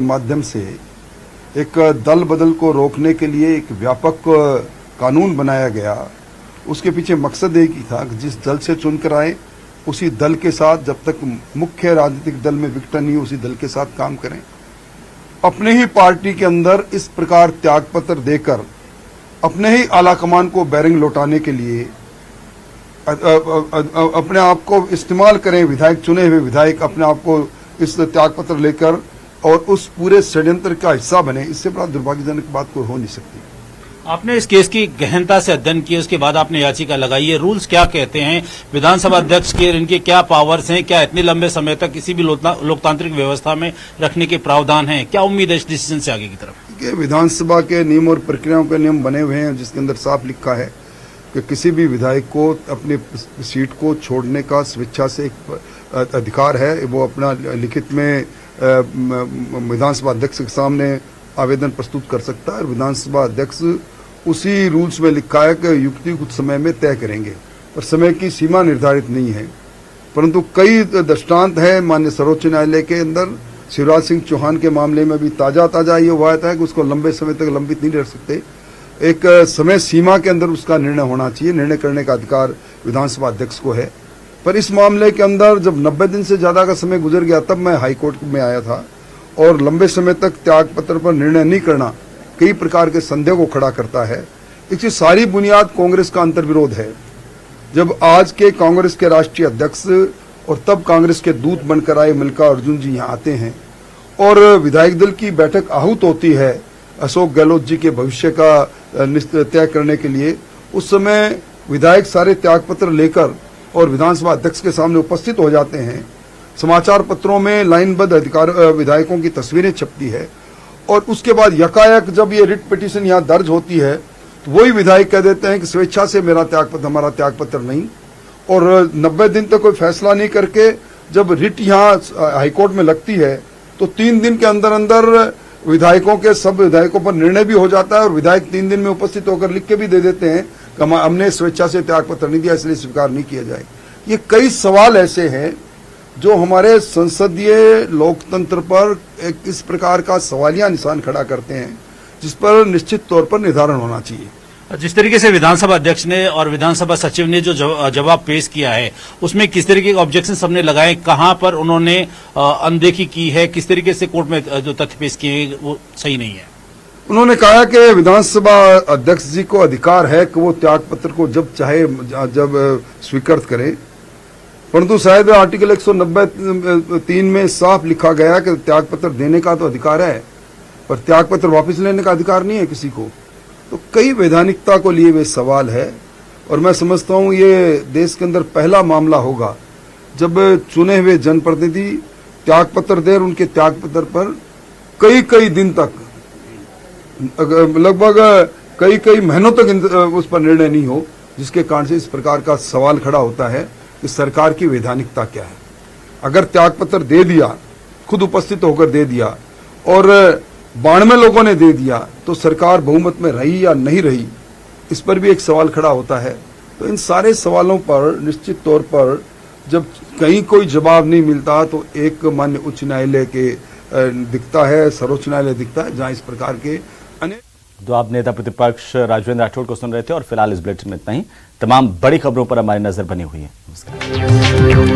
माध्यम से एक दल बदल को रोकने के लिए एक व्यापक कानून बनाया गया। उसके पीछे मकसद एक ही था कि जिस दल से चुनकर आए उसी दल के साथ जब तक मुख्य राजनीतिक दल में विघटन नहीं उसी दल के साथ काम करें। अपने ही पार्टी के अंदर इस प्रकार त्यागपत्र देकर अपने ही आलाकमान को बैरिंग लौटाने के लिए अपने आप को इस्तेमाल करें। विधायक, चुने हुए विधायक अपने आप को इस त्यागपत्र लेकर और उस पूरे षड्यंत्र का हिस्सा बने, इससे बड़ा दुर्भाग्यजनक बात कोई हो नहीं सकती। आपने इस केस की गहनता से अध्ययन किया, उसके बाद आपने याचिका लगाई है। रूल्स क्या कहते हैं? विधानसभा अध्यक्ष के इनके क्या पावर्स हैं? क्या इतने लंबे समय तक किसी भी लोकतांत्रिक व्यवस्था में रखने के प्रावधान हैं? क्या उम्मीद है इस डिसीजन से आगे की तरफ? विधानसभा के नियम और प्रक्रियाओं के नियम बने हुए हैं जिसके अंदर साफ लिखा है कि किसी भी विधायक को अपने सीट को छोड़ने का स्वेच्छा से एक अधिकार है। वो अपना लिखित में विधानसभा अध्यक्ष के सामने आवेदन प्रस्तुत कर सकता है और विधानसभा अध्यक्ष उसी रूल्स में लिखा है कि युक्ति कुछ समय में तय करेंगे और समय की सीमा निर्धारित नहीं है। परंतु कई दृष्टांत है माननीय सर्वोच्च न्यायालय के अंदर। शिवराज सिंह चौहान के मामले में भी ताजा ये हुआ था कि उसको लंबे समय तक लंबित नहीं रख सकते। एक समय सीमा के अंदर उसका निर्णय होना चाहिए। निर्णय करने का अधिकार विधानसभा अध्यक्ष को है। पर इस मामले के अंदर जब 90 दिन से ज्यादा का समय गुजर गया तब मैं हाईकोर्ट में आया था और लंबे समय तक त्यागपत्र पर निर्णय नहीं करना कई प्रकार के संदेह को खड़ा करता है। इसकी सारी बुनियाद कांग्रेस का अंतर्विरोध है। जब आज के कांग्रेस के राष्ट्रीय अध्यक्ष और तब कांग्रेस के दूत बनकर आए मल्लिकार्जुन जी यहाँ आते हैं और विधायक दल की बैठक आहूत होती है अशोक गहलोत जी के भविष्य का तय करने के लिए, उस समय विधायक सारे त्यागपत्र लेकर और विधानसभा अध्यक्ष के सामने उपस्थित हो जाते हैं। समाचार पत्रों में लाइनबद्ध विधायकों की तस्वीरें छपती है और उसके बाद यकायक जब ये रिट पिटीशन यहाँ दर्ज होती है तो वही विधायक कह देते हैं कि स्वेच्छा से हमारा त्यागपत्र नहीं। और 90 दिन तक कोई फैसला नहीं करके जब रिट यहाँ हाईकोर्ट में लगती है तो 3 दिन के अंदर अंदर विधायकों के सब विधायकों पर निर्णय भी हो जाता है और विधायक 3 दिन में उपस्थित होकर लिख के भी दे देते हैं कि हमने स्वेच्छा से त्यागपत्र नहीं दिया इसलिए स्वीकार नहीं किया जाए। ये कई सवाल ऐसे हैं जो हमारे संसदीय लोकतंत्र पर एक इस प्रकार का सवालिया निशान खड़ा करते हैं जिस पर निश्चित तौर पर निर्धारण होना चाहिए। जिस तरीके से विधानसभा अध्यक्ष ने और विधानसभा सचिव ने जो जवाब पेश किया है उसमें किस तरीके के ऑब्जेक्शन सबने लगाए, कहां पर उन्होंने अनदेखी की है, किस तरीके से कोर्ट में जो तथ्य पेश किए वो सही नहीं है? उन्होंने कहा कि विधानसभा अध्यक्ष जी को अधिकार है कि वो त्यागपत्र को जब चाहे जब स्वीकृत करें, परंतु शायद आर्टिकल 193 में साफ लिखा गया कि त्यागपत्र देने का तो अधिकार है पर त्यागपत्र वापस लेने का अधिकार नहीं है किसी को। तो कई वैधानिकता को लिए हुए सवाल है और मैं समझता हूं ये देश के अंदर पहला मामला होगा जब चुने हुए जनप्रतिनिधि त्यागपत्र दे और उनके त्यागपत्र पर कई दिन तक लगभग कई महीनों तक उस पर निर्णय नहीं हो, जिसके कारण से इस प्रकार का सवाल खड़ा होता है कि सरकार की वैधानिकता क्या है। अगर त्यागपत्र दे दिया, खुद उपस्थित होकर दे दिया और 92 लोगों ने दे दिया तो सरकार बहुमत में रही या नहीं रही, इस पर भी एक सवाल खड़ा होता है। तो इन सारे सवालों पर निश्चित तौर पर जब कहीं कोई जवाब नहीं मिलता तो एक माननीय उच्च न्यायालय के दिखता है, सर्वोच्च न्यायालय दिखता है जहां इस प्रकार के अनेक। तो आप नेता प्रतिपक्ष राजवेंद्र राठौड़ को सुन रहे थे और फिलहाल इस बुलेटिन में इतना ही। तमाम बड़ी खबरों पर हमारी नजर बनी हुई है। नमस्कार।